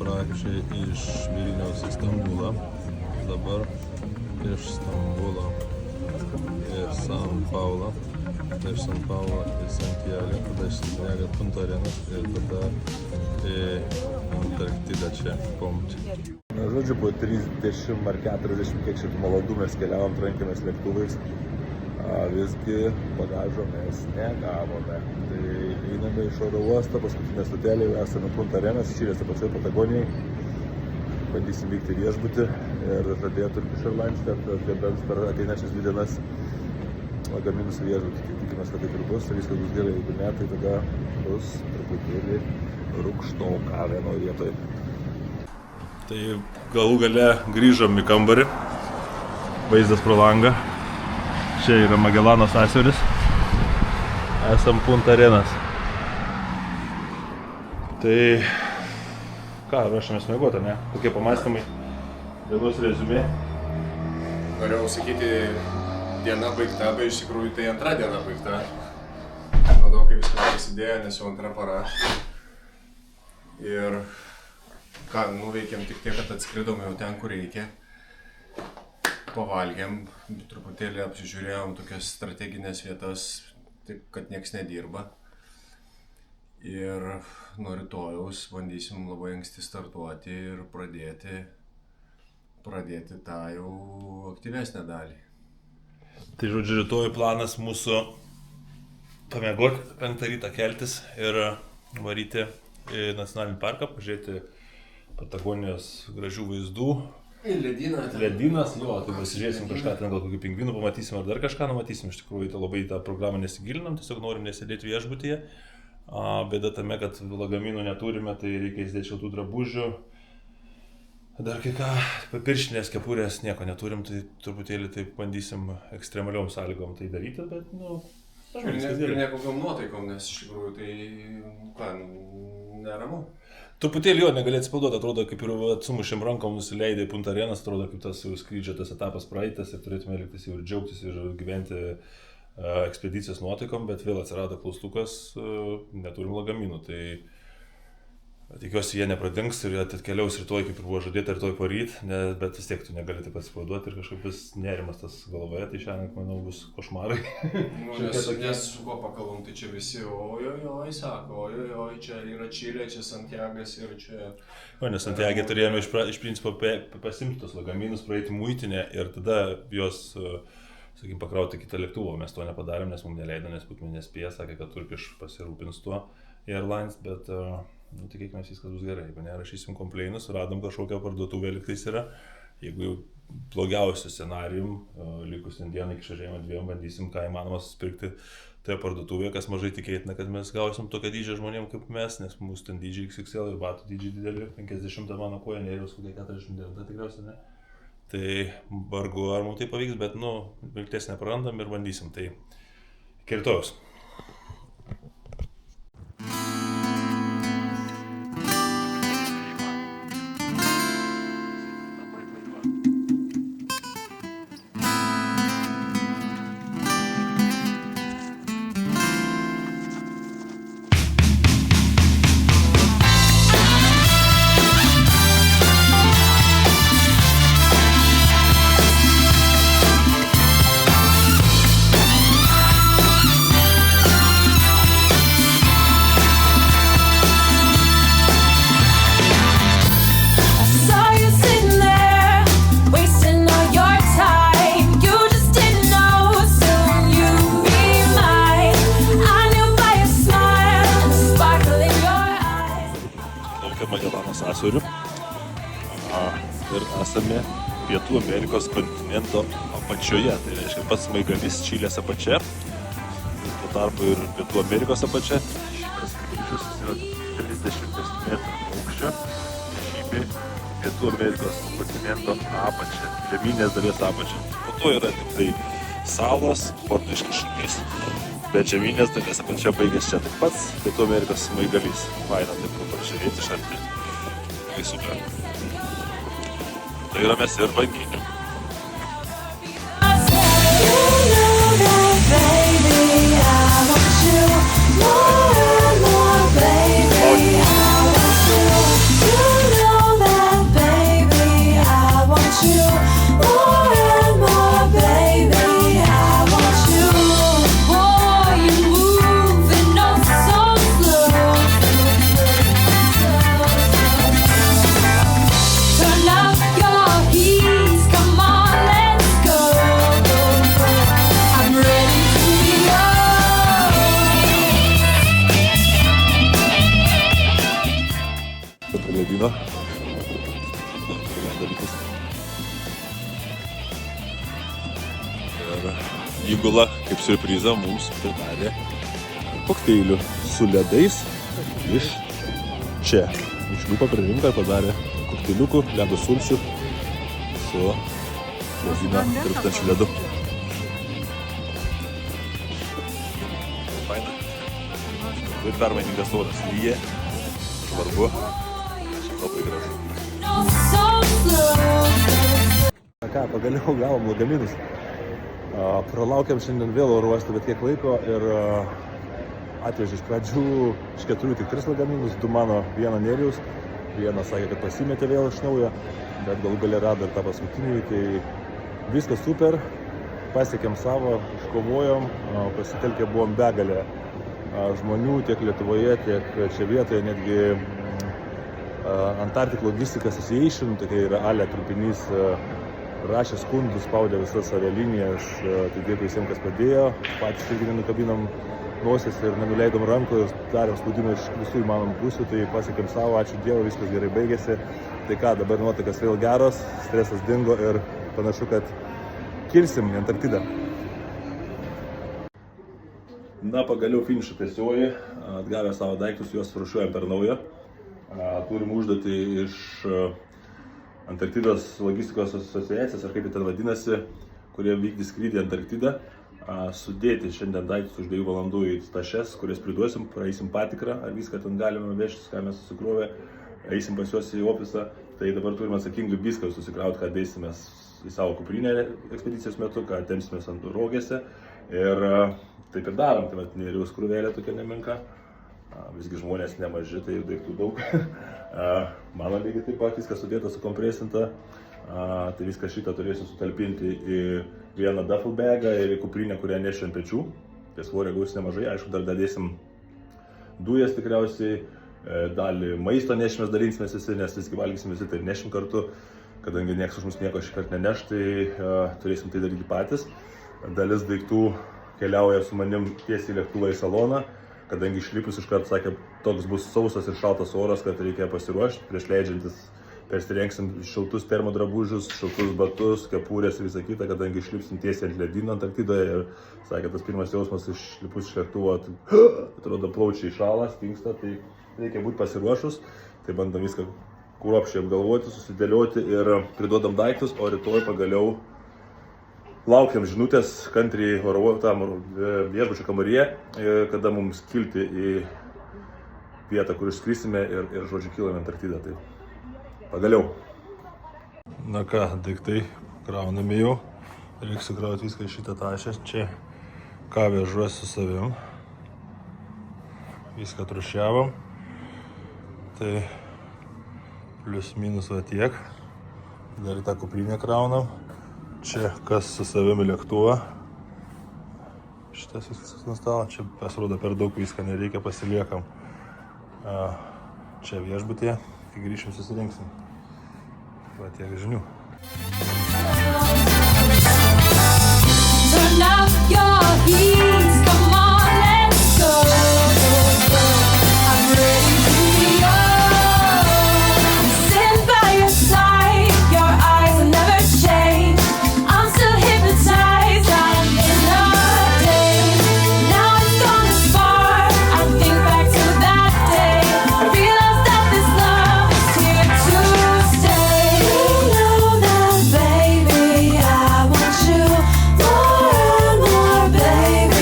pradžiai iš Vilniaus į Stambulą, dabar iš Stambulo į San Paulo, iš San Paulo į Santiago, tada iš Santiago Punta Arenas ir tada į Antarktidą čia, Pomčią. Na, žodžiu, po 30 ar 40 kiek šitų valandų mes keliavom, trankėmės lėktuvais, visgi bagažo mes negavome. Tai einame iš oro uosto, paskutinė stotelė, esame Punta Arenas, Čilės pačioje Patagonijai. Bandysim vykti viešbutį ir žadėjo Turkish Airlines, kad atgabens per ateinančias 2 dienas lagaminus į viešbutį. Tai tikimės, kad taip ir bus, viskas bus gerai, jeigu ne, tai tada bus truputėlį rūgštoka vienoje vietoje. Tai galų gale grįžom į kambarį, vaizdas pro langą. Čia yra Magellano sąsiauris, esam Punta Arenas. Tai ką, ruošiamės miegoti, ne? Kokie pamąstymai? Dienos reziumė? Norėjau sakyti, diena baigta, bet iš tikrųjų tai antra diena baigta. Nuo to, kai viskas prasidėjo, nes jau antra para. Ir ką, nuveikėm tik tiek, kad atskridom jau ten, kur reikia. Pavalgėm, truputėlį apsižiūrėjom tokias strateginės vietas, taip kad nieks nedirba. Ir nuo rytojaus bandysim labai anksti startuoti ir pradėti tą jau aktyvesnę dalį. Tai žodžiu, rytoj planas mūsų pamiegoti, 5 rytą keltis ir varyti į nacionalinį parką, pažiūrėti Patagonijos gražių vaizdų. Ledynas, jo, tai pasižiūrėsim kažką, ten gal kokių pingvinų pamatysim ar dar kažką numatysim, iš tikrųjų tai labai tą programą nesigilinam, tiesiog norim nesėdėti viešbutyje. Bėda tame, kad lagaminų neturime, tai reikia įsidėti šiltų drabužių. Dar kai ką, papiršinės, kepurės, nieko neturim, tai truputėlį taip bandysim ekstremaliom sąlygom tai daryti, bet, ir nekokiom nuotaikom, nes iš tikrųjų tai, neramu. Truputėlį jo negali atsipalduoti, atrodo kaip ir sumušėm rankom, nusileidai Punta Arenas, atrodo kaip tas jau skrydžio tas etapas praeitas ir turėtume liktis jau ir džiaugtis ir gyventi ekspedicijos nuotaikom, bet vėl atsirado klaustukas, neturim lagaminų, tai tikiuosi jie nepradings ir atkeliaus rytoj, kaip ir buvo žadėta rytoj poryt, bet vis tiek tu negali taip atsipalduoti ir kažkaip vis nerimas tas galvoje, tai šiandien, manau, bus košmarai. Nes su kuo pakalbam, tai čia visi ojojoj, sako, ojojoj, čia yra Čilė, čia Santiagas ir čia... Nes Santiagė turėjome iš principo pasimti tos lagaminus, praeiti muitinę ir tada juos, sakykim, pakrauti kitą lėktuvą. Mes to nepadarėm, nes mums neleido, nes būtume nespėję, sakė, kad Turkish pasirūpins tuo Airlines, bet... tikėkime, viskas bus gerai, jeigu nerašysim kompleinus, radom kažkokią parduotuvę liktais yra. Jeigu jau blogiausiu scenarijum, likus dieną iki išvažiavimo 2 bandysim, ką įmanoma susipirkti toje parduotuvėje, kas mažai tikėtina, kad mes gausim tokią dydžią žmonėm kaip mes, nes mūsų ten dydžiai XXL ir batų dydžiai dideli, 50 mano koja, nėriaus kokia 49 tikriausiai, ne. Tai vargu ar mums tai pavyks, bet, vilties neprarandam ir bandysim, tai iki rytojaus. Magellano sąsiauriu ir esame Pietų Amerikos kontinento apačioje, tai reiškia pats smaigalys Čilės apačia, tuo tarpu ir Pietų Amerikos apačia. Šitas paviršius yra 30 metrų aukščio, žymi Pietų Amerikos kontinento apačia, žemynės dalies apačia. Po to yra tik tai salos, portaiški šalis, bet žemynės dalies apačia baigės čia taip pats Pietų Amerikos smaigalys. Faina taip pažiūrėti iš arti. Tai super. Tai yra mes ir banginių. prie ledyno. Dalykus. Ir įgula kaip siurprizą mums pridarė kokteilių su ledais iš čia. Išlipo prie rinką ir padarė kokteiliukų, ledo sulčių su ledyno tirpstančiu ledu. Faina. Ir permainingas oras. Lyja, svarbu, labai gražu. Na ką, pagaliau gavom lagaminus. Pralaukėm šiandien vėl oro uostą, bet kiek laiko ir atvežė iš pradžių iš 4 tik 3 lagaminus, 2 mano, 1 Nerijaus. Vienas sakė, kad pasimetė vėl iš naujo, bet galų gale rado ir tą paskutinį, tai viskas super, pasiekėm savo, iškovojom, pasitelkę buvom begalę žmonių tiek Lietuvoje, tiek čia vietoje, netgi Antarctic Logistics Association, tokia yra ALE trupinys, rašė skundus, spaudė visas avialinijas, tai dėkui visiems, kas padėjo, patys irgi nenukabinom nosies ir nenuleidom rankų ir darėm spaudimą iš visų įmanomų pusių, tai pasiekėm savo, ačiū Dievui, viskas gerai baigėsi. Tai ką, dabar nuotaikas vėl geros, stresas dingo ir panašu, kad kilsim į Antarktidą. Na, pagaliau finišą tiesioji, atgavę savo daiktus, juos rūšiuojam per naują. Turim užduotį iš Antarktidos logistikos asociacijos, ar kaip jie ten vadinasi, kurie vykdys skrydį į Antarktidą, sudėti šiandien daiktus už 2 valandų į tašes, kurias priduosim, praeisim patikrą, ar viską ten galime vežtis, ką mes susikrovę, eisim pas juos į ofisą. Tai dabar turim atsakingai viską susikrauti, ką dėsimės į savo kuprinę ekspedicijos metu, ką tempsimės ant rogėse. Ir taip ir darom, tai Nerijaus krūvelė tokia nemenka. Visgi žmonės nemaži, tai daiktų daug. Mano lygiai taip pat viskas sudėta, sukompresinta. Tai viską šitą turėsiu sutalpinti į vieną duffel bagą ir į kuprinę, kurią nešiu ant pečių. Tai svorio gaus nemažai, aišku, dar dadėsim dujas tikriausiai, dalį maisto nešimės, dalinsimės visi, nes visgi valgysim visi, tai nešim kartu. Kadangi niekas už mus nieko šį kartą neneš, tai turėsim tai daryti patys. Dalis daiktų keliauja su manim tiesiai lėktuvą į saloną. Kadangi išlipus iš karto sakė, toks bus sausas ir šaltas oras, kad reikia pasiruošti. Prieš leidžiantis persirengsim šiltus termodrabužius, šiltus batus, kepurės ir visą kitą, kadangi išlipsim tiesiai ant ledyno Antarktidoje. Ir sakė, tas pirmas jausmas išlipus iš lėktuvo, atrodo plaučiai šąla, stingsta, tai reikia būti pasiruošus. Tai bandom viską kruopščiai apgalvoti, susidėlioti ir priduodam daiktus, o rytoj pagaliau laukiam žinutės kantriai viešbučio kambaryje, kada mums kilti į vietą, kur išskrisime ir žodžiu kilame Antarktidą. Tai pagaliau. Na ką, daiktai kraunami jau. Reikia sukrauti viską į šitą tašę. Čia ką vežuosi su savim. Viską trušiavom. Tai plius minus va tiek. Dar į tą kuprinę kraunam. Čia kas su savimi lėktuvą. Šitas viskas ant stalo. Čia pasirodo per daug viską nereikia, pasiliekam. Čia viešbutyje. Kai grįšim susirinksim. Va tiek žinių. Baby, I want you more and more, baby.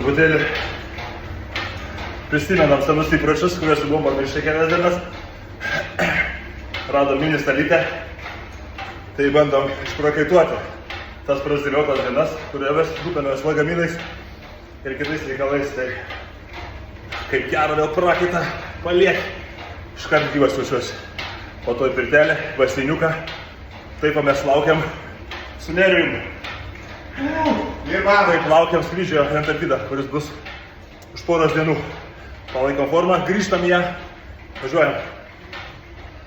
truputėlį prisimenam senus įpročius, kuriuos buvom pamiršę kelias dienas. Radom mini stalytę, tai bandom išprakaituoti tas prazdėliotas dienas, kuriomis rūpinamės lagaminais ir kitais reikalais. Tai kaip gerą vėl prakaitą paliek, iškart gyvas jaučiuosi. Po to į pirtelę, baseiniuką, taip mes laukiam su nerijum. Taip laukiam skrydžio į Antarktidą, kuris bus už poros dienų. Palaikom formą, grįžtam į ją, važiuojam.